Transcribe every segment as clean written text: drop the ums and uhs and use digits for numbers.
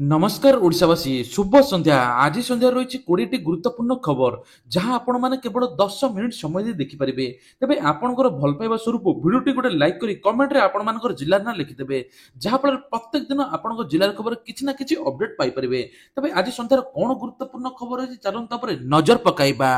नमस्कार ओडिशावासी शुभ संध्या। आज संध्या रही 20टी गुरुत्वपूर्ण खबर जहां आपण माने केवल 10 मिनिट समय दे देखि परिबे। तबे आपनकर भल पाइबा स्वरूप वीडियोटी गोटे लाइक करी कमेंट रे आपण मानकर जिल्ला ना लिखि देबे जहां फल प्रत्येक दिन आपनकर जिल्लार खबर किछि ना किछि अपडेट पाइ परिबे। तबे आज संध्यार कोन गुरुत्वपूर्ण खबर अछि चलन तापर नजर पकाइबा।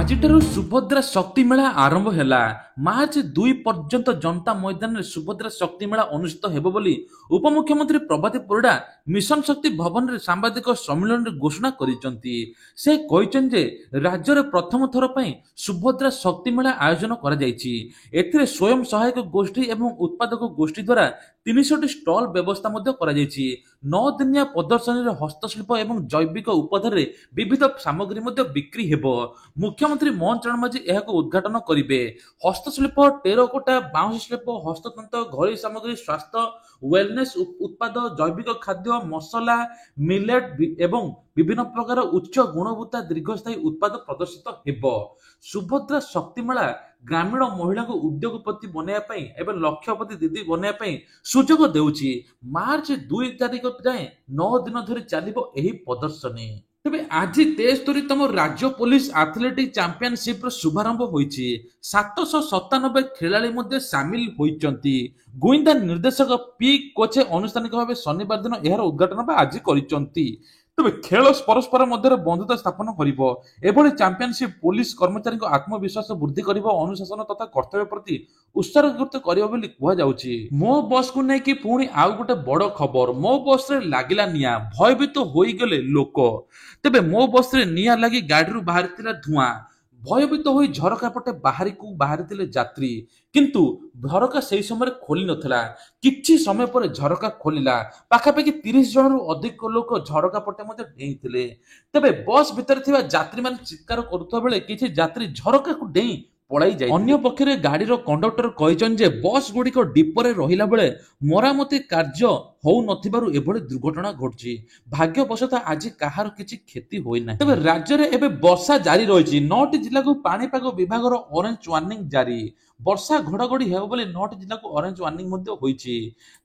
आजिठारु सुभद्रा शक्ति मेला आरंभ हैला। मार्च 2 पर्यंत जनता मैदान में सुभद्रा शक्ति मेला अनुष्ठित हेबो बोली उपमुख्यमंत्री प्रभाती परिडा मिशन शक्ति भवन रे सांबादिक सम्मेलन रे घोषणा करिसंती। से कहिसं जे राज्य रे प्रथम थर पई सुभद्रा शक्ति मेला आयोजन करा जायछि। एथिरे स्वयं सहायक गोष्ठी एवं उत्पादक गोष्ठी द्वारा 300 स्टॉल व्यवस्था मध्य करा जायछि। 9 दिनिया प्रदर्शनी रे हस्तशिल्प एवं जैविक उपधार रे विविध सामग्री मध्य बिक्री हेबो। मुख्यमंत्री मोहन चरण माझी एहाको उद्घाटन करिवे। हस्तशिल्प टेराकोटा बाउंस शिल्प हस्ततंत्र घरोई सामग्री स्वास्थ्य वेलनेस उत्पाद जैविक खाद्य मसला मिलेट एवं विभिन्न प्रकार उच्च गुणवत्ता दीर्घस्थायी उत्पाद प्रदर्शित हेबो। सुभद्रा शक्ति मेला ग्रामीण महिला को उद्योगपति बनैया पई एवं लक्षपति दीदी बनैया पई सुजोग देउची। मार्च 2 तारिख जाए 9 दिन धरि चलिबो एही प्रदर्शनी। तेबे आज 73तम राज्य पुलिस एथलेटिक चैंपियनशिप रो शुभारंभ होईची। 797 खेलाड़ी मध्ये शामिल होईचंती। गोविंदा निर्देशक पी कोचे अनुष्ठानिक भाव शनिवार दिन एहार उद्घाटन आज करिचंती। तबे खेल परस्पर मध्य बंधुता स्थापन करिवो। एभली चैंपियनशिप पुलिस कर्मचारी आत्मविश्वास वृद्धि करिवो, अनुशासन तथा कर्तव्य प्रति उत्सर्गीकृत करिवो बोली कुहा जाउची। मो बस को नै कि पुणी आउ गोटे बड़ खबर। मो बस रे लागिला निया, भयभीत होई गेले लोक। तेबे मो बस रे निया लागी गाड़ी बाहरी धुआं। भयभीत होई झरका पटे बाहरी यात्री, किंतु झरका से समय खोली नथिला। किछि समय पर झरका खोलिला। पाखापाखि 30 जन रु अधिक लोक झरका पटे मते डेइथिले। तबे बस भितर थिबा यात्री मान चित्कार करुथबा बेले किछि यात्री झरका को डेई पळाई जाय। अन्य पक्षरे गाड़ीर कंडक्टर कहिचन जे बस गुड़िक डिपोरे रहिला बेले मरामती कार्य होउ नथिबारु एभली दुर्घटना घटछि। भाग्यवशतः आज काहार किछि क्षति होई नै। तबे राज्य रे एबे वर्षा जारी रहिछि। 9टी जिल्ला को पाणीपाग विभाग रो ऑरेंज वार्निंग जारी। वर्षा घड़घड़ी हेबो बोली 9टी जिल्ला को ऑरेंज वार्निंग मध्ये होईछि।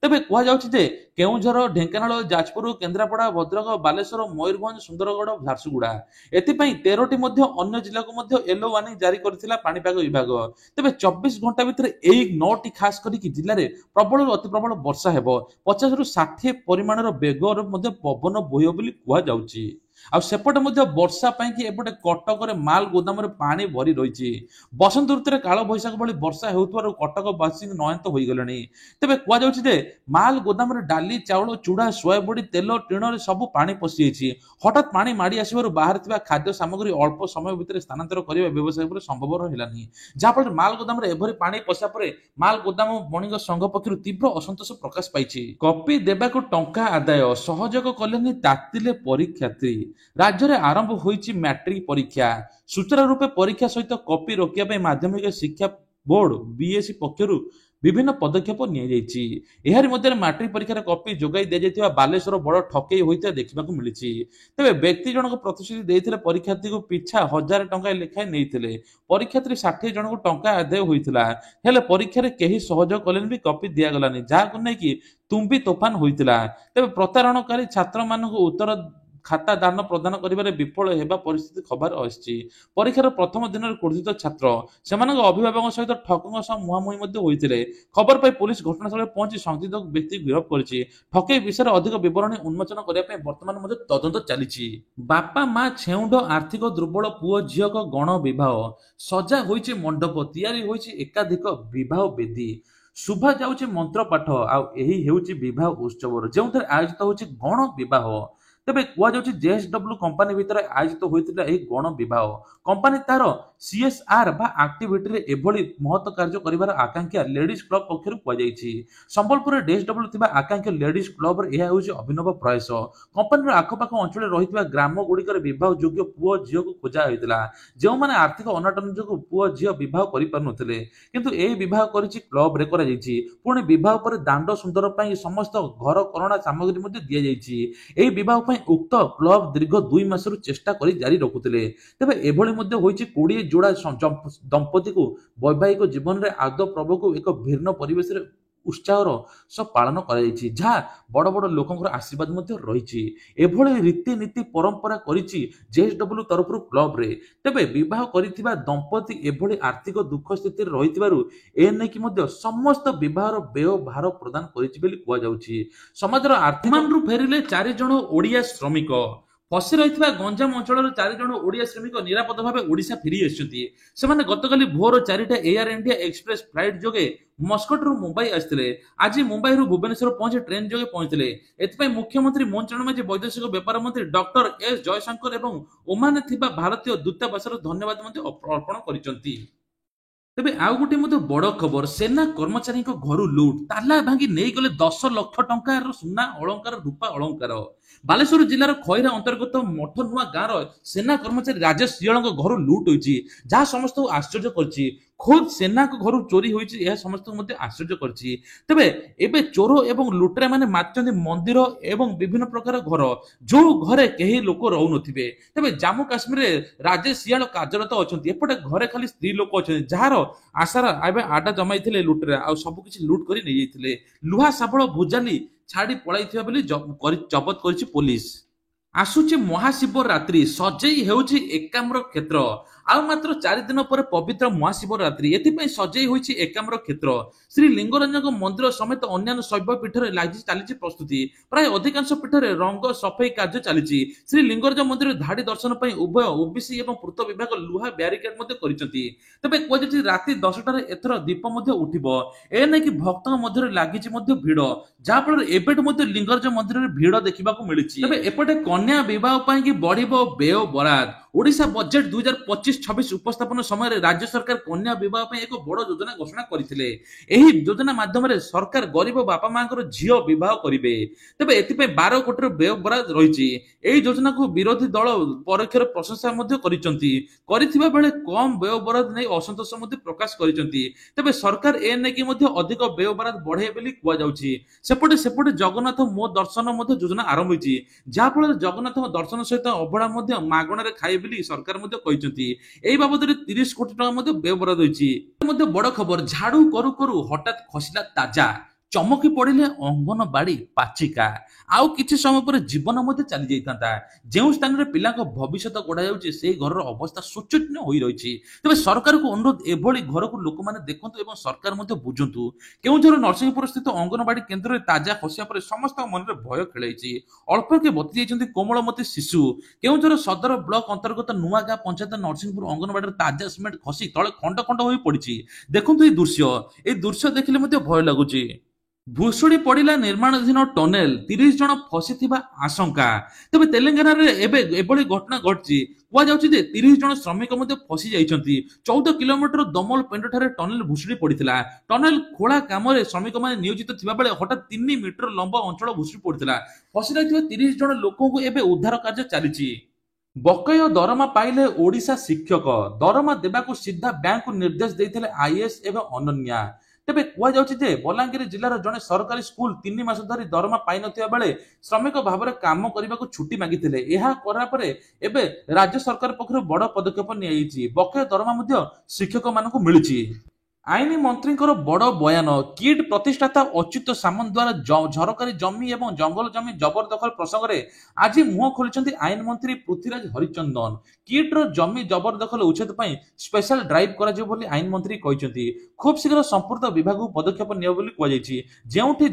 तबे कुहा जाउछि जे केउझर, ढेंकानाल, जाजपुर, केन्द्रापड़ा, भद्रक, बालेश्वर, मयूरभंज, सुंदरगढ़, झारसुगुड़ा एथि पई 13टी मध्ये अन्य जिल्ला को मध्ये येलो वार्निंग जारी करथिला पाणीपाग विभाग। तबे 24 घंटा भितर एई 9टी खास करी जिल्ला रे प्रबल अति प्रबल वर्षा हेबो। 50 रु 60 परिमाणर बेगर मध्ये पवन बोहियो बोली कुहा जाउछि। आ सेपटे मध्ये वर्षा पई कि एपटे कटक रे माल गोदाम रे पानी भरी रहिछि। बसंत ऋतु रे काल बैशाख भली वर्षा हेउतवार कटक बासी नयंत होई गेलनी। तबे कुआ जाउछि जे माल गोदाम रे डाली चाउल चूड़ा सोयाबडी तेल टीण रे सब पानी पसि जाइछि। हठात पानी माडी आसीबारु बाहर थिबा खाद्य सामग्री अल्प समय भितर स्थानांतर करिबा व्यवसाय पर संभव हेलानी। जा फल माल गोदाम रे एभरी पानी पसा परे माल गोदाम बणिक संघ पक्षरु तीव्र असंतोष प्रकाश पाइछि। कॉपी देबाकू टंका आदाय सहयोग कलेनी तातिले परीक्षार्थी। राज्य में आरंभ होईछि मैट्रिक परीक्षा। सूचना रूपे परीक्षा सहित कॉपी रोकिया पे माध्यमिक शिक्षा बोर्ड बीएससी पक्षरु विभिन्न पदक्षेप निया जायछि। एहारि मध्ये मैट्रिक परीक्षार कॉपी जोगाई दे जायतिबा बालेश्वर बड़ ठकेई होइता देखिबाकू मिलिछि। तबे व्यक्ति जनक प्रतिश्रुति देइथिले परीक्षार्थी को पिछा 1000 टंका लेखाय नैथिले। परीक्षार्थी 60 जन को टंका आदाय होइतिला। हेले परीक्षा रे केही सहयोग कलेन भी कॉपी दिया गलानी, जाहाकु नै कि तुम्बी तोफान होइतिला। तबे प्रतारणकारी छात्र मानक उत्तर खाता दान प्रदान करिबारे विफल हेबा परिस्थिति खबर आछि। परीक्षार प्रथम दिन क्रोधित छात्र सेमानक अभिभावक सहित ठकଙ୍କ सह मुहामुही मध्ये होइतिले। खबर पाई पुलिस घटनास्थल पहुंची संदिग्ध व्यक्ति गिरफ्त करिछि। ठकेई विषय अधिक विवरणी उन्मोचन करिया पे वर्तमान मध्ये तदंत चलिछि। बापा मां छेउंड आर्थिक दुर्बल पुओ झियक गण विवाह सजा होइछि। मंडप तैयारी होइछि एकाधिक विवाह वेदी। शुभा जाउछि मंत्र पाठ आ एही हेउछि विवाह उत्सव जेउथरे आयोजित होइछि गण विवाह। तेबे कुआ जाउछि जेएसडब्ल्यू कंपनी भितर आयोजित होइतिला एही गण विवाह। कंपनी तार सीएसआर बा एक्टिविटी रे एभली महत्व कार्य करिवार आकांक्षा लेडीज क्लब पक्षरु कुआ जाइछि। संबलपुर रे जेएसडब्ल्यू थिबा आकांक्षा लेडीज क्लब रे एहा होइछि अभिनव प्रयास। कंपनी रो आखपाख अंचल रहितबा ग्राम गुड़िकर विवाह योग्य पुओ झियो को खोजा होइतिला, जेउ माने आर्थिक अनटन जोगु पुओ झियो विवाह करि पारनथिले, किंतु एही विवाह करिछि क्लब रे करा जाइछि। पुणी विवाह पर दांड सुंदर पई समस्त घर करଣା सामग्री मध्ये दिया जाइछि। एही विवाह उक्त क्लब दीर्घ 2 मासरु चेष्टा करी जारी रखुतिले। तेबे एभली मध्ये होइछि 20 जोड़ा दंपति को वैवाहिक जीवन रे आदौ प्रभु को एक भिन्न परिवेश रे उत्साहर सह पालन कराଯାଇଛି ଯାହା ବଡ଼ ବଡ଼ ଲୋକଙ୍କର ଆଶୀର୍ବାଦ ମଧ୍ୟ ରହିଛି। ଏଭଳି ରୀତିନୀତି ପରମ୍ପରା କରିଛି ଜେଏସଡବ୍ଲ୍ୟୁ ତରଫରୁ କ୍ଲବରେ। ତେବେ ବିବାହ କରିଥିବା ଦମ୍ପତି ଏଭଳି ଆର୍ଥିକ ଦୁଃଖ ସ୍ଥିତିରେ ରହିଥିବାରୁ ଏ ନେଇକି ମଧ୍ୟ ସମସ୍ତ ବିବାହର ବ୍ୟୟ ଭାର ପ୍ରଦାନ କରିଛି ବୋଲି କୁହାଯାଉଛି। ସମାଜର ଆର୍ଥିମାନରୁ ଫେରିଲେ 4 ଜଣ ଓଡ଼ିଆ ଶ୍ରମିକ। ଫସି ରହିଥିବା ଗଞ୍ଜାମ ଅଞ୍ଚଳର 4 ଜଣ ଓଡ଼ିଆ ଶ୍ରମିକ ନିରାପଦ ଭାବେ ଓଡ଼ିଶା ଫେରି ଆସିଛନ୍ତି। ସେମାନେ ଗତକାଲି ଭୋର 4ଟା ଏୟାର ଇଣ୍ଡିଆ ଏକ୍ସପ୍ରେସ ଫ୍ଲାଇଟ୍ ଯୋଗେ ମସ୍କଟରୁ ମୁମ୍ବାଇ ଆସିଥିଲେ। ଆଜି ମୁମ୍ବାଇରୁ ଭୁବନେଶ୍ୱର ପହଞ୍ଚି ଟ୍ରେନ୍ ଯୋଗେ ପହଞ୍ଚିଥିଲେ। ଏଥିପାଇଁ ମୁଖ୍ୟମନ୍ତ୍ରୀ ମୋହନ ଚରଣ ମାଝୀ, ବୈଦେଶିକ ବ୍ୟାପାର ମନ୍ତ୍ରୀ ଡକ୍ଟର ଏସ୍ ଜୟଶଙ୍କର ଏବଂ ଓମାନରେ ଥିବା ଭାରତୀୟ ଦୂତାବାସର ଧନ୍ୟବାଦ ମଧ୍ୟ ଅର୍ପଣ କରିଛନ୍ତି। ତେବେ ଆଉ ଗୋଟେ ମଧ୍ୟ ବଡ଼ ଖବର, ସେନା କର୍ମଚାରୀଙ୍କ ଘରୁ ଲୁଟ୍, ତାଲା ଭାଙ୍ଗି ନେଇଗଲେ 10 ଲକ୍ଷ ଟଙ୍କାର ସୁନା ଅଳଙ୍କାର, ରୂପା ଅଳଙ୍କାର। ବାଲେଶ୍ୱର ଜିଲ୍ଲାର ଖଇରା ଅନ୍ତର୍ଗତ ମଠ ନୂଆ ଗାଁର ସେନା କର୍ମଚାରୀ ରାଜେଶ ସିଂହଳଙ୍କ ଘରୁ ଲୁଟ୍ ହୋଇଛି, ଯାହା ସମସ୍ତଙ୍କୁ ଆଶ୍ଚର୍ଯ୍ୟ କରିଛି। ଖୋଦ୍ ସେନାଙ୍କ ଘରୁ ଚୋରି ହୋଇଛି, ଏହା ସମସ୍ତଙ୍କୁ ମଧ୍ୟ ଆଶ୍ଚର୍ଯ୍ୟ କରିଛି। ତେବେ ଏବେ ଚୋର ଏବଂ ଲୁଟେରା ମାନେ ମାତିଛନ୍ତି ମନ୍ଦିର ଏବଂ ବିଭିନ୍ନ ପ୍ରକାର ଘର, ଯୋଉ ଘରେ କେହି ଲୋକ ରହୁନଥିବେ। ତେବେ ଜାମ୍ମୁ କାଶ୍ମୀରରେ ରାଜେଶ ସିଂହଳ କାର୍ଯ୍ୟରତ ଅଛନ୍ତି। ଏପଟେ ଘରେ ଖାଲି ସ୍ତ୍ରୀ ଲୋକ ଅଛନ୍ତି, ଯାହାର ଆଶାର ଏବେ ଆଡା ଜମାଇଥିଲେ ଲୁଟେରା, ଆଉ ସବୁ କିଛି ଲୁଟ୍ କରି ନେଇଯାଇଥିଲେ। ଲୁହା ଶାବଳ ଭୁଜାଲି ଛାଡି ପଳାଇଥିବା ବୋଲି ଜବତ କରିଛି ପୋଲିସ। ଆସୁଛି ମହାଶିବରାତ୍ରି, ସଜେଇ ହେଉଛି ଏକାମ୍ର କ୍ଷେତ୍ର। ଆଉ ମାତ୍ର 4 ଦିନ ପରେ ପବିତ୍ର ମହାଶିବରାତ୍ରି, ଏଥିପାଇଁ ସଜେଇ ହୋଇଛି ଏକାମ୍ର କ୍ଷେତ୍ର। ଶ୍ରୀ ଲିଙ୍ଗରାଜଙ୍କ ମନ୍ଦିର ସମେତ ଅନ୍ୟାନ୍ୟ ଶୈବ ପୀଠରେ ଚାଲିଛି ପ୍ରସ୍ତୁତି। ପ୍ରାୟ ଅଧିକାଂଶ ପୀଠରେ ରଙ୍ଗ ସଫେଇ କାର୍ଯ୍ୟ ଚାଲିଛି। ଶ୍ରୀ ଲିଙ୍ଗରାଜ ମନ୍ଦିରରେ ଧାଡି ଦର୍ଶନ ପାଇଁ ଉଭୟ ଓବିସି ଏବଂ ପୂର୍ତ୍ତ ବିଭାଗ ଲୁହା ବ୍ୟାରିକେଡ୍ ମଧ୍ୟ କରିଛନ୍ତି। ତେବେ କୁହାଯାଉଛି ରାତି 10ଟାରେ ଏଥର ଦୀପ ମଧ୍ୟ ଉଠିବ। ଏ ନେଇକି ଭକ୍ତଙ୍କ ମଧ୍ୟରେ ଲାଗିଛି ମଧ୍ୟ ଭିଡ, ଯାହାଫଳରେ ଏବେଠୁ ମଧ୍ୟ ଲିଙ୍ଗରାଜ ମନ୍ଦିରରେ ଭିଡ ଦେଖିବାକୁ ମିଳିଛି। ତେବେ ଏପଟେ କନ୍ୟା ବିବାହ ପାଇଁ କି ବଢିବ ବ୍ୟୟ ବରାଦ। ଓଡ଼ିଶା ବଜେଟ୍ 2025-26 ଉପସ୍ଥାପନ ସମୟରେ ରାଜ୍ୟ ସରକାର କନ୍ୟା ବିବାହ ପାଇଁ ଏକ ବଡ଼ ଯୋଜନା ଘୋଷଣା କରିଥିଲେ। ଏହି ଯୋଜନା ମାଧ୍ୟମରେ ସରକାର ଗରିବ ବାପା ମାଙ୍କର ଝିଅ ବିବାହ କରିବେ। ତେବେ ଏଥିପାଇଁ 12 କୋଟିର ବ୍ୟୟ ବରାଦ ରହିଛି। ଏହି ଯୋଜନାକୁ ବିରୋଧୀ ଦଳ ପରୋକ୍ଷରେ ପ୍ରଶଂସା ମଧ୍ୟ କରିଛନ୍ତି, କରିଥିବା ବେଳେ କମ୍ ବ୍ୟୟ ବରାଦ ନେଇ ଅସନ୍ତୋଷ ମଧ୍ୟ ପ୍ରକାଶ କରିଛନ୍ତି। ତେବେ ସରକାର ଏ ନେଇକି ମଧ୍ୟ ଅଧିକ ବ୍ୟୟ ବରାଦ ବଢାଇବେ ବୋଲି କୁହାଯାଉଛି। ସେପଟେ ଜଗନ୍ନାଥ ମୋ ଦର୍ଶନ ମଧ୍ୟ ଯୋଜନା ଆରମ୍ଭ ହୋଇଛି, ଯାହାଫଳରେ ଜଗନ୍ନାଥଙ୍କ ଦର୍ଶନ ସହିତ ଅବଢା ମଧ୍ୟ ମାଗଣାରେ ଖାଇବେ ବୋଲି ସରକାର ମଧ୍ୟ କହିଛନ୍ତି। ଏହି ବାବଦରେ 30 କୋଟି ଟଙ୍କା ମଧ୍ୟ ବ୍ୟୟ ବରାଦ ହୋଇଛି। ମଧ୍ୟ ବଡ଼ ଖବର, ଝାଡୁ କରୁ କରୁ ହଠାତ୍ ଖସିଲା ତାଜା, ଚମକି ପଡ଼ିଲେ ଅଙ୍ଗନବାଡି ପାଚିକା। ଆଉ କିଛି ସମୟ ପରେ ଜୀବନ ମଧ୍ୟ ଚାଲି ଯାଇଥାନ୍ତା। ଯେଉଁ ସ୍ଥାନରେ ପିଲାଙ୍କ ଭବିଷ୍ୟତ ଗଢ଼ା ଯାଉଛି, ସେହି ଘରର ଅବସ୍ଥା ଶୋଚନୀୟ ହୋଇ ରହିଛି। ତେବେ ସରକାରକୁ ଅନୁରୋଧ, ଏଭଳି ଘରକୁ ଲୋକମାନେ ଦେଖନ୍ତୁ ଏବଂ ସରକାର ମଧ୍ୟ ବୁଝନ୍ତୁ। କେଉଁଝର ନରସିଂହପୁର ସ୍ଥିତ ଅଙ୍ଗନବାଡି କେନ୍ଦ୍ରରେ ତାଜା ଖସିବା ପରେ ସମସ୍ତଙ୍କ ମନରେ ଭୟ ଖେଳାଇଛି। ଅଳ୍ପକେ ବର୍ତ୍ତି ଯାଇଛନ୍ତି କୋମଳମତି ଶିଶୁ। କେଉଁଝର ସଦର ବ୍ଲକ ଅନ୍ତର୍ଗତ ନୂଆଗାଁ ପଞ୍ଚାୟତ ନରସିଂହପୁର ଅଙ୍ଗନବାଡିର ତାଜା ସିମେଣ୍ଟ ଖସି ତଳେ ଖଣ୍ଡ ଖଣ୍ଡ ହୋଇ ପଡିଛି। ଦେଖନ୍ତୁ ଏହି ଦୃଶ୍ୟ ଦେଖିଲେ ମଧ୍ୟ ଭୟ ଲାଗୁଛି। ଭୁଶୁଡି ପଡିଲା ନିର୍ମାଣାଧୀନ ଟନେଲ, 30 ଜଣ ଫସିଥିବା ଆଶଙ୍କା। ତେବେ ତେଲେଙ୍ଗାନାରେ ଏବେ ଏଭଳି ଘଟଣା ଘଟିଛି। କୁହାଯାଉଛି ଯେ 30 ଜଣ ଶ୍ରମିକ ମଧ୍ୟ ଫସି ଯାଇଛନ୍ତି। 14 କିଲୋମିଟର ଦମଲ ପେଣ୍ଡଠାରେ ଟନେଲ ଭୁଶୁଡି ପଡିଥିଲା। ଟନେଲ ଖୋଳା କାମରେ ଶ୍ରମିକମାନେ ନିୟୋଜିତ ଥିବା ବେଳେ ହଠାତ୍ 3 ମିଟର ଲମ୍ବ ଅଞ୍ଚଳ ଭୁଶୁଡି ପଡିଥିଲା। ଫସି ରହିଥିବା 30 ଜଣ ଲୋକଙ୍କୁ ଏବେ ଉଦ୍ଧାର କାର୍ଯ୍ୟ ଚାଲିଛି। ବକେୟ ଦରମା ପାଇଲେ ଓଡ଼ିଶା ଶିକ୍ଷକ, ଦରମା ଦେବାକୁ ସିଧା ବ୍ୟାଙ୍କକୁ ନିର୍ଦ୍ଦେଶ ଦେଇଥିଲେ ଆଇଏଏସ୍ ଏବଂ ଅନନ୍ୟା। ତେବେ କୁହାଯାଉଛି ଯେ ବଲାଙ୍ଗୀର ଜିଲ୍ଲାର ଜଣେ ସରକାରୀ ସ୍କୁଲ 3 ମାସ ଧରି ଦରମା ପାଇନଥିବା ବେଳେ ଶ୍ରମିକ ଭାବରେ କାମ କରିବାକୁ ଛୁଟି ମାଗିଥିଲେ। ଏହା କରା ପରେ ଏବେ ରାଜ୍ୟ ସରକାର ପକ୍ଷରୁ ବଡ଼ ପଦକ୍ଷେପ ନିଆଯାଇଛି। ବକେୟ ଦରମା ମଧ୍ୟ ଶିକ୍ଷକମାନଙ୍କୁ ମିଳିଛି। ଆଇନ ମନ୍ତ୍ରୀଙ୍କର ବଡ଼ ବୟାନ, କିଟ୍ ପ୍ରତିଷ୍ଠାତା ଅଚ୍ୟୁତ ସାମନ୍ତ ଦ୍ୱାରା ଝରକାରୀ ଜମି ଏବଂ ଜଙ୍ଗଲ ଜମି ଜବରଦଖଲ ପ୍ରସଙ୍ଗରେ ଆଜି ମୁହଁ ଖୋଲିଛନ୍ତି ଆଇନ ମନ୍ତ୍ରୀ ପୃଥ୍ୱୀରାଜ ହରିଚନ୍ଦନ। କିଟ୍ର ଜମି ଜବରଦଖଲ ଉଚ୍ଛେଦ ପାଇଁ ସ୍ପେଶାଲ ଡ୍ରାଇଭ କରାଯିବ ବୋଲି ଆଇନ ମନ୍ତ୍ରୀ କହିଛନ୍ତି। ଖୁବ୍ ଶୀଘ୍ର ସମ୍ପୃକ୍ତ ବିଭାଗକୁ ପଦକ୍ଷେପ ନେବ ବୋଲି କୁହାଯାଇଛି। ଯେଉଁଠି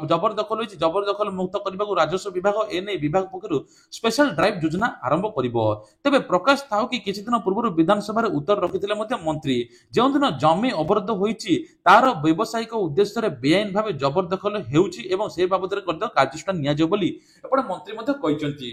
ଜବରଦଖଲ ହୋଇଛି, ଜବରଦଖଲ ମୁକ୍ତ କରିବାକୁ ରାଜସ୍ୱ ବିଭାଗ ଏନେଇ ବିଭାଗ ପକ୍ଷରୁ ସ୍ପେଶାଲ ଡ୍ରାଇଭ ଯୋଜନା ଆରମ୍ଭ କରିବ। ତେବେ ପ୍ରକାଶ ଥାଉ କି କିଛି ଦିନ ପୂର୍ବରୁ ବିଧାନସଭାରେ ଉତ୍ତର ରଖିଥିଲେ ମଧ୍ୟ ମନ୍ତ୍ରୀ, ଯେଉଁଦିନ ଜମି ଅବରୋଧ ହୋଇଛି ତାର ବ୍ୟବସାୟିକ ଉଦ୍ଦେଶ୍ୟରେ ବେଆଇନ ଭାବେ ଜବରଦଖଲ ହେଉଛି ଏବଂ ସେ ବାବଦରେ କାର୍ଯ୍ୟାନୁଷ୍ଠାନ ନିଆଯିବ ବୋଲି ଏପଟେ ମନ୍ତ୍ରୀ ମଧ୍ୟ କହିଛନ୍ତି।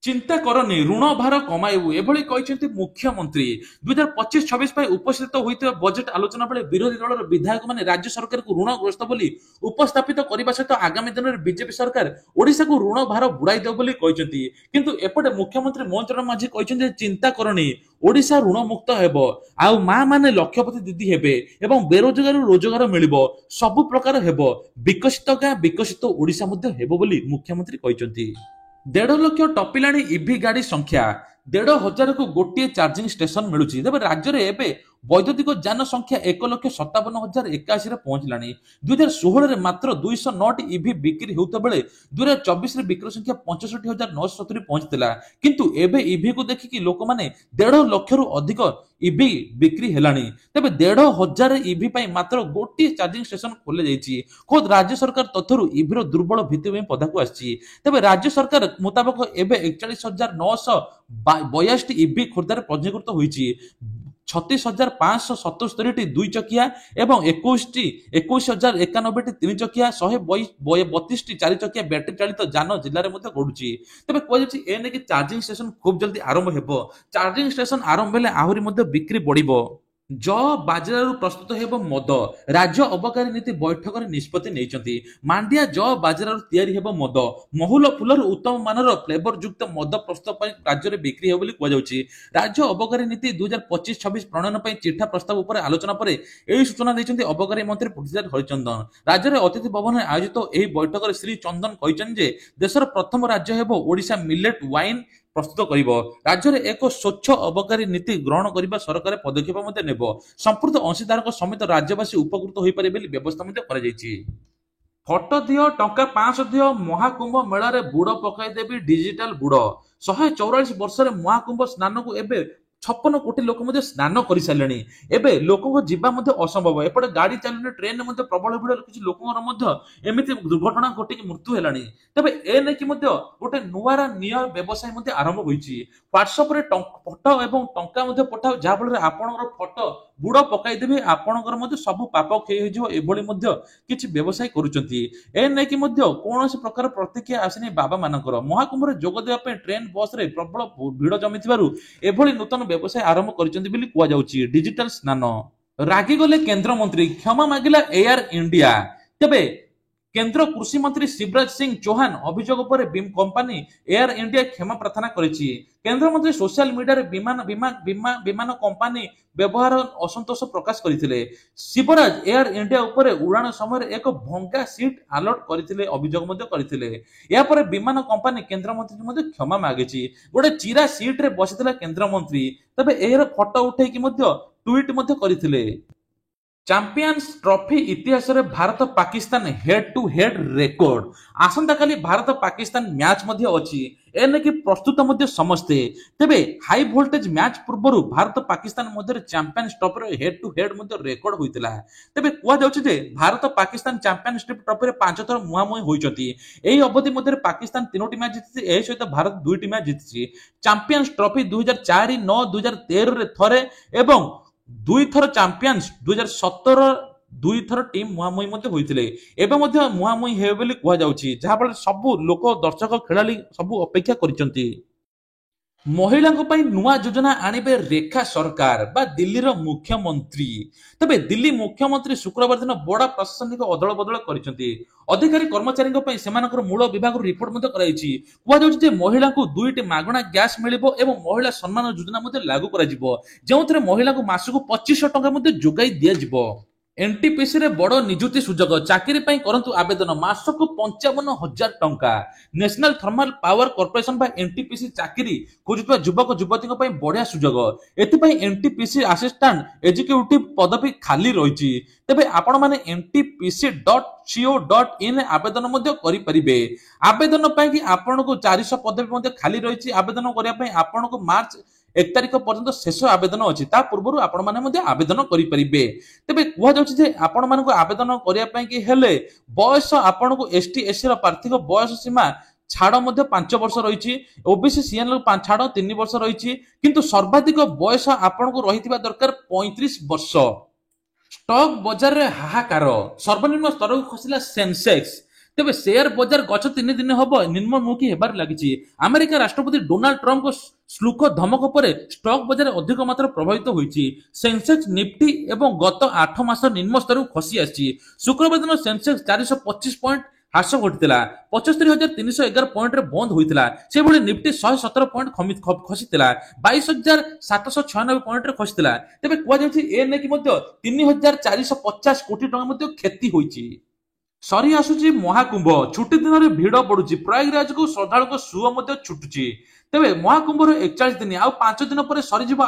ଚିନ୍ତା କରନି, ଋଣ ଭାର କମାଇବୁ, ଏଭଳି କହିଛନ୍ତି ମୁଖ୍ୟମନ୍ତ୍ରୀ। 2025-26 ପାଇଁ ଉପସ୍ଥିତ ହୋଇଥିବା ବଜେଟ୍ ଆଲୋଚନା ବେଳେ ବିରୋଧୀ ଦଳର ବିଧାୟକମାନେ ରାଜ୍ୟ ସରକାରକୁ ଋଣଗ୍ରସ୍ତ ବୋଲି ଉପସ୍ଥାପିତ କରିବା ସହିତ ଆଗାମୀ ଦିନରେ ବିଜେପି ସରକାର ଓଡ଼ିଶାକୁ ଋଣ ଭାର ବୁଡାଇ ଦେବ ବୋଲି କହିଛନ୍ତି। କିନ୍ତୁ ଏପଟେ ମୁଖ୍ୟମନ୍ତ୍ରୀ ମୋହନ ଚରଣ ମାଝୀ କହିଛନ୍ତି ଯେ ଚିନ୍ତା କରନି, ଓଡ଼ିଶା ଋଣ ମୁକ୍ତ ହେବ, ଆଉ ମା ମାନେ ଲକ୍ଷପତି ଦିଦି ହେବେ ଏବଂ ବେରୋଜଗାରରୁ ରୋଜଗାର ମିଳିବ, ସବୁ ପ୍ରକାର ହେବ, ବିକଶିତ ଗାଁ ବିକଶିତ ଓଡ଼ିଶା ମଧ୍ୟ ହେବ ବୋଲି ମୁଖ୍ୟମନ୍ତ୍ରୀ କହିଛନ୍ତି। 1.5 ଲକ୍ଷ ଟପିଲାଣି ଇଭି ଗାଡି ସଂଖ୍ୟା, 1,500କୁ ଗୋଟିଏ ଚାର୍ଜିଂ ଷ୍ଟେସନ ମିଳୁଛି। ତେବେ ରାଜ୍ୟରେ ଏବେ ବୈଦ୍ୟୁତିକ ଯାନ ସଂଖ୍ୟା 1,57,081 ରେ ପହଞ୍ଚିଲାଣି। 2016 ରେ ମାତ୍ର 209ଟି ଇଭି ବିକ୍ରି ହେଉଥିବା ବେଳେ 2024 ରେ ବିକ୍ରୟ ସଂଖ୍ୟା 65,970 ପହଞ୍ଚିଥିଲା। କିନ୍ତୁ ଏବେ ଇଭି କୁ ଦେଖିକି ଲୋକମାନେ 1.5 ଲକ୍ଷରୁ ଅଧିକ ଇଭି ବିକ୍ରି ହେଲାଣି। ତେବେ 1,500 ଇଭି ପାଇଁ ମାତ୍ର ଗୋଟିଏ ଚାର୍ଜିଂ ଷ୍ଟେସନ ଖୋଲା ଯାଇଛି। ଖୋଦ୍ ରାଜ୍ୟ ସରକାର ତଥ୍ୟରୁ ଇଭିର ଦୁର୍ବଳ ଭିତ୍ତିଭୂମି ପଦାକୁ ଆସିଛି। ତେବେ ରାଜ୍ୟ ସରକାର ମୁତାବକ ଏବେ 41,982ଟି ଇଭି ଖୋର୍ଦ୍ଧାରେ ପଞ୍ଜୀକୃତ ହୋଇଛି। 36,577ଟି 2 ଚକିଆ ଏବଂ 21,091ଟି 3 ଚକିଆ 132ଟି 4 ଚକିଆ ବ୍ୟାଟେରୀ ଚାଳିତ ଯାନ ଜିଲ୍ଲାରେ ମଧ୍ୟ ଗଡୁଛି। ତେବେ କୁହାଯାଉଛି ଏ ନେଇକି ଚାର୍ଜିଂ ଷ୍ଟେସନ ଖୁବ୍ ଜଲ୍ଦି ଆରମ୍ଭ ହେବ। ଚାର୍ଜିଂ ଷ୍ଟେସନ ଆରମ୍ଭ ହେଲେ ଆହୁରି ମଧ୍ୟ ବିକ୍ରି ବଢିବ। ବାଜରାରୁ ପ୍ରସ୍ତୁତ ହେବ ମଦ। ରାଜ୍ୟ ଅବକାରୀ ନୀତି ବୈଠକରେ ନିଷ୍ପତ୍ତି ନେଇଛନ୍ତି। ମାଣ୍ଡିଆ ବାଜରାରୁ ତିଆରି ହେବ ମଦ। ମହୁଲ ଫୁଲରୁ ଉତ୍ତମ ମାନର ଫ୍ଲେଭର ଯୁକ୍ତ ମଦ ପ୍ରସ୍ତୁତ ପାଇଁ ରାଜ୍ୟରେ ବିକ୍ରି ହେବ ବୋଲି କୁହାଯାଉଛି। ରାଜ୍ୟ ଅବକାରୀ ନୀତି 2025-26 ପ୍ରଣୟନ ପାଇଁ ଚିଠା ପ୍ରସ୍ତାବ ଉପରେ ଆଲୋଚନା ପରେ ଏହି ସୂଚନା ଦେଇଛନ୍ତି ଅବକାରୀ ମନ୍ତ୍ରୀ ପୃଥ୍ୱୀରାଜ ହରିଚନ୍ଦନ। ରାଜ୍ୟରେ ଅତିଥି ଭବନରେ ଆୟୋଜିତ ଏହି ବୈଠକରେ ଶ୍ରୀ ଚନ୍ଦନ କହିଛନ୍ତି ଯେ ଦେଶର ପ୍ରଥମ ରାଜ୍ୟ ହେବ ଓଡ଼ିଶା ମିଲେଟ୍ ୱାଇନ୍ ପ୍ରସ୍ତୁତ କରିବ। ରାଜ୍ୟରେ ଏକ ସ୍ୱଚ୍ଛ ଅବକାରୀ ନୀତି ଗ୍ରହଣ କରିବା ସରକାର ପଦକ୍ଷେପ ମଧ୍ୟ ନେବ। ସମ୍ପୃକ୍ତ ଅଂଶୀଦାରଙ୍କ ସମେତ ରାଜ୍ୟବାସୀ ଉପକୃତ ହୋଇପାରିବେ ବୋଲି ବ୍ୟବସ୍ଥା ମଧ୍ୟ କରାଯାଇଛି। ଫଟୋ ଦିଅ, ଟଙ୍କା 500 ଦିଅ, ମହାକୁମ୍ଭ ମେଳାରେ ବୁଡ଼ ପକାଇଦେବି ଡିଜିଟାଲ ବୁଡ଼। 144 ବର୍ଷରେ ମହାକୁମ୍ଭ ସ୍ନାନକୁ ଏବେ 56 କୋଟି ଲୋକ ମଧ୍ୟ ସ୍ନାନ କରିସାରିଲେଣି। ଏବେ ଲୋକଙ୍କ ଯିବା ମଧ୍ୟ ଅସମ୍ଭବ। ଏପଟେ ଗାଡି ଚାଲୁନି, ଟ୍ରେନରେ ମଧ୍ୟ ପ୍ରବଳ ଭିଡ଼, କିଛି ଲୋକଙ୍କର ମଧ୍ୟ ଏମିତି ଦୁର୍ଘଟଣା ଘଟିକି ମୃତ୍ୟୁ ହେଲାଣି। ତେବେ ଏ ନେଇକି ମଧ୍ୟ ଗୋଟେ ନୂଆ ବ୍ୟବସାୟ ମଧ୍ୟ ଆରମ୍ଭ ହୋଇଛି। ହ୍ୱାଟ୍ସଆପରେ ଫଟୋ ଏବଂ ଟଙ୍କା ମଧ୍ୟ ପଠାଅ, ଯାହାଫଳରେ ଆପଣଙ୍କର ଫଟୋ ବୁଡ଼ ପକାଇଦେବେ, ଆପଣଙ୍କର ମଧ୍ୟ ସବୁ ପାପ କ୍ଷୟ ହୋଇଯିବ। ଏଭଳି ମଧ୍ୟ କିଛି ବ୍ୟବସାୟ କରୁଛନ୍ତି। ଏ ନେଇକି ମଧ୍ୟ କୌଣସି ପ୍ରକାର ପ୍ରତିକ୍ରିୟା ଆସିନି ବାବା ମାନଙ୍କର। ମହାକୁମ୍ଭରେ ଯୋଗ ଦେବା ପାଇଁ ଟ୍ରେନ ବସରେ ପ୍ରବଳ ଭିଡ଼ ଜମିଥିବାରୁ ଏଭଳି ନୂତନ ବ୍ୟବସାୟ ଆରମ୍ଭ କରିଛନ୍ତି ବୋଲି କୁହାଯାଉଛି। ଡିଜିଟାଲ ସ୍ନାନ। ରାଗିଗଲେ କେନ୍ଦ୍ରମନ୍ତ୍ରୀ, କ୍ଷମା ମାଗିଲା ଏୟାର ଇଣ୍ଡିଆ। ତେବେ କେନ୍ଦ୍ର କୃଷି ମନ୍ତ୍ରୀ ଶିବରାଜ ସିଂ ଚୌହାନ ଅଭିଯୋଗ ପରେ କମ୍ପାନୀ ଏୟାର ଇଣ୍ଡିଆ କ୍ଷମା ପ୍ରାର୍ଥନା କରିଛି। କେନ୍ଦ୍ରମନ୍ତ୍ରୀ ସୋସିଆଲ ମିଡିଆରେ ବିମାନ କମ୍ପାନୀ ବ୍ୟବହାର ଅସନ୍ତୋଷ ପ୍ରକାଶ କରିଥିଲେ। ଶିବରାଜ ଏୟାର ଇଣ୍ଡିଆ ଉପରେ ଉଡ଼ାଣ ସମୟରେ ଏକ ଭଙ୍ଗା ସିଟ୍ ଆଲର୍ଟ କରିଥିଲେ, ଅଭିଯୋଗ ମଧ୍ୟ କରିଥିଲେ। ଏହାପରେ ବିମାନ କମ୍ପାନୀ କେନ୍ଦ୍ରମନ୍ତ୍ରୀଙ୍କୁ ମଧ୍ୟ କ୍ଷମା ମାଗିଛି। ଗୋଟେ ଚିରା ସିଟ୍ରେ ବସିଥିଲା କେନ୍ଦ୍ରମନ୍ତ୍ରୀ। ତେବେ ଏହାର ଫଟୋ ଉଠେଇକି ମଧ୍ୟ ଟ୍ୱିଟ୍ ମଧ୍ୟ କରିଥିଲେ। ଚାମ୍ପିୟନ୍ସ ଟ୍ରଫି ଇତିହାସରେ Bharat Pakistan head to head record. ଆସନ୍ତାକାଲି ଭାରତ ପାକିସ୍ତାନ ମ୍ୟାଚ୍ ମଧ୍ୟ ଅଛି। ଏନେକି ପ୍ରସ୍ତୁତ ମଧ୍ୟ ସମସ୍ତେ। ତେବେ ହାଇ ଭୋଲ୍ଟେଜ ମ୍ୟାଚ୍ ପୂର୍ବରୁ ଭାରତ ପାକିସ୍ତାନ ମଧ୍ୟରେ ଚାମ୍ପିୟନ୍ସ ଟ୍ରଫିର ହେଡ୍ ଟୁ ହେଡ୍ ମଧ୍ୟ ରେକର୍ଡ ହୋଇଥିଲା। ତେବେ କୁହାଯାଉଛି ଯେ ଭାରତ ପାକିସ୍ତାନ ଚାମ୍ପିୟନସିପ୍ ଟ୍ରଫିରେ 5 ଥର ମୁହାଁମୁହିଁ ହୋଇଛନ୍ତି। ଏହି ଅବଧି ମଧ୍ୟରେ ପାକିସ୍ତାନ 3ଟି ମ୍ୟାଚ୍ ଜିତିଛି, ଏହି ସହିତ ଭାରତ 2ଟି ମ୍ୟାଚ୍ ଜିତିଛି। ଚାମ୍ପିୟନ୍ସ ଟ୍ରଫି 2004, 9, 2013ରେ ଥରେ ଏବଂ 2 ଥର ଚାମ୍ପିୟନ୍ସ 2017 2 ଥର ଟିମ୍ ମୁହାଁମୁହିଁ ମଧ୍ୟ ହୋଇଥିଲେ। ଏବେ ମଧ୍ୟ ମୁହାଁମୁହିଁ ହେବେ ବୋଲି କୁହାଯାଉଛି, ଯାହାଫଳରେ ସବୁ ଲୋକ, ଦର୍ଶକ, ଖେଳାଳି ସବୁ ଅପେକ୍ଷା କରିଛନ୍ତି। ମହିଳାଙ୍କ ପାଇଁ ନୂଆ ଯୋଜନା ଆଣିବେ ରେଖା ସରକାର ବା ଦିଲ୍ଲୀର ମୁଖ୍ୟମନ୍ତ୍ରୀ। ତେବେ ଦିଲ୍ଲୀ ମୁଖ୍ୟମନ୍ତ୍ରୀ ଶୁକ୍ରବାର ଦିନ ବଡ଼ ପ୍ରଶାସନିକ ଅଦଳ ବଦଳ କରିଛନ୍ତି। ଅଧିକାରୀ କର୍ମଚାରୀଙ୍କ ପାଇଁ ସେମାନଙ୍କର ମୂଳ ବିଭାଗରୁ ରିପୋର୍ଟ ମଧ୍ୟ କରାଯାଇଛି। କୁହାଯାଉଛି ଯେ ମହିଳାଙ୍କୁ 2ଟି ମାଗଣା ଗ୍ୟାସ୍ ମିଳିବ ଏବଂ ମହିଳା ସମ୍ମାନ ଯୋଜନା ମଧ୍ୟ ଲାଗୁ କରାଯିବ, ଯେଉଁଥିରେ ମହିଳାଙ୍କୁ ମାସକୁ 2500 ଟଙ୍କା ମଧ୍ୟ ଯୋଗାଇ ଦିଆଯିବ। ଏନଟିପିସି ରେ ବଡ଼ ନିଯୁକ୍ତି ସୁଯୋଗ। ଚାକିରି ପାଇଁ କରନ୍ତୁ ଆବେଦନ। ମାସକୁ 55,000 ଟଙ୍କା। ନ୍ୟାସନାଲ ଥର୍ମାଲ ପାୱାର କର୍ପୋରେସନ ବା ଏନଟିପିସି ଚାକିରି ଖୋଜୁଥିବା ଯୁବକ ଯୁବତୀଙ୍କ ପାଇଁ ବଢିଆ ସୁଯୋଗ। ଏଥିପାଇଁ ଏନଟିପିସି ଆସିଷ୍ଟାଣ୍ଟ ଏକ୍ଜିକ୍ୟୁଟିଭ ପଦବୀ ଖାଲି ରହିଛି। ତେବେ ଆପଣମାନେ ntpc.co.in ଆବେଦନ ମଧ୍ୟ କରିପାରିବେ। ଆବେଦନ ପାଇଁ ଆପଣଙ୍କୁ 400 ପଦବୀ ମଧ୍ୟ ଖାଲି ରହିଛି। ଆବେଦନ କରିବା ପାଇଁ ଆପଣଙ୍କୁ ମାର୍ଚ୍ଚ 1 ତାରିଖ ପର୍ଯ୍ୟନ୍ତ ଶେଷ ଆବେଦନ ଅଛି। ତା ପୂର୍ବରୁ ଆପଣମାନେ ମଧ୍ୟ ଆବେଦନ କରିପାରିବେ। ତେବେ କୁହାଯାଉଛି ଯେ ଆପଣମାନଙ୍କୁ ଆବେଦନ କରିବା ପାଇଁ ହେଲେ ବୟସ, ଆପଣଙ୍କୁ ଏସଟି ଏସସି ର ପ୍ରାର୍ଥୀଙ୍କ ବୟସ ସୀମା ଛାଡ଼ ମଧ୍ୟ 5 ବର୍ଷ ରହିଛି। ଓବିସି ସିଏନ ଛାଡ଼ 3 ବର୍ଷ ରହିଛି। କିନ୍ତୁ ସର୍ବାଧିକ ବୟସ ଆପଣଙ୍କୁ ରହିଥିବା ଦରକାର 35 ବର୍ଷ। ଷ୍ଟକ୍ ବଜାରରେ ହାହାକାର। ସର୍ବନିମ୍ନ ସ୍ତରକୁ ଖସିଲା ସେନ୍ସେକ୍ସ। ତେବେ ସେୟାର ବଜାର ଗଛ 3 ଦିନ ହେବ ନିମ୍ନମୁଖୀ ହେବାରେ ଲାଗିଛି। ଆମେରିକା ରାଷ୍ଟ୍ରପତି ଡୋନାଲ୍ଡ ଟ୍ରମ୍ପଙ୍କ ଶ୍ଲୁକ ଧମକ ପରେ ଷ୍ଟକ୍ ବଜାର ଅଧିକ ମାତ୍ରାରେ ପ୍ରଭାବିତ ହୋଇଛି। ସେନ୍ସେକ୍ସ, ନିଫ୍ଟି ଏବଂ ଗତ 8 ମାସ ନିମ୍ନ ସ୍ତରକୁ ଖସି ଆସିଛି। ଶୁକ୍ରବାର ଦିନ ସେନ୍ସେକ୍ସ 425 ପଏଣ୍ଟ ହ୍ରାସ ଘଟିଥିଲା, 75,311 ପଏଣ୍ଟରେ ବନ୍ଦ ହୋଇଥିଲା। ସେଭଳି ନିଫ୍ଟି 117 ପଏଣ୍ଟ ଖସିଥିଲା, 22,796 ପଏଣ୍ଟରେ ଖସିଥିଲା। ତେବେ କୁହାଯାଉଛି ଏ ନେଇକି ମଧ୍ୟ 3,450 କୋଟି ଟଙ୍କା ମଧ୍ୟ କ୍ଷତି ହୋଇଛି। ସରି ଆସୁଛି ମହାକୁମ୍ଭ ଛୁଟି ଦିନରେ ଭିଡ ବଢୁଛି ପ୍ରୟାଗରାଜକୁ ଶ୍ରଦ୍ଧାଳୁଙ୍କ ସୁଅ ମଧ୍ୟ ଛୁଟୁଛି। ତେବେ ମହାକୁମ୍ଭର 41 ଦିନ ଆଉ 5 ଦିନ ପରେ ସରିଯିବ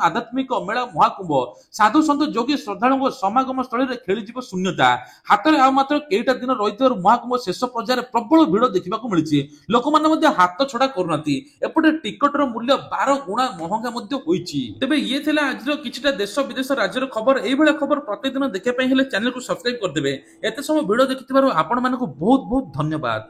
ଆଧ୍ୟାତ୍ମିକ ମେଳା ମହାକୁମ୍ଭ। ସାଧୁ ସନ୍ଥ ଯୋଗୀ ଶ୍ରଦ୍ଧାଳୁଙ୍କ ସମାଗମ ସ୍ଥଳୀରେ ଖେଳିଯିବ ଶୂନ୍ୟତା। ହାତରେ ଆଉ ମାତ୍ର କେଇଟା ଦିନ ରହିଥିବାରୁ ମହାକୁମ୍ଭ ଶେଷ ପର୍ଯ୍ୟାୟରେ ପ୍ରବଳ ଭିଡ ଦେଖିବାକୁ ମିଳିଛି। ଲୋକମାନେ ମଧ୍ୟ ହାତ ଛଡା କରୁନାହାନ୍ତି। ଏପଟେ ଟିକଟର ମୂଲ୍ୟ 12 ଗୁଣା ମହଙ୍ଗା ମଧ୍ୟ ହୋଇଛି। ତେବେ ଇଏ ଥିଲା ଆଜିର କିଛିଟା ଦେଶ ବିଦେଶ ରାଜ୍ୟର ଖବର। ଏଇଭଳିଆ ଖବର ପ୍ରତିଦିନ ଦେଖିବା ପାଇଁ ହେଲେ ଚ୍ୟାନେଲକୁ ସବସ୍କ୍ରାଇବ କରିଦେବେ। ଏତେ ସମୟ ଭିଡିଓ ଦେଖିଥିବାରୁ ଆପଣମାନଙ୍କୁ ବହୁତ ବହୁତ ଧନ୍ୟବାଦ।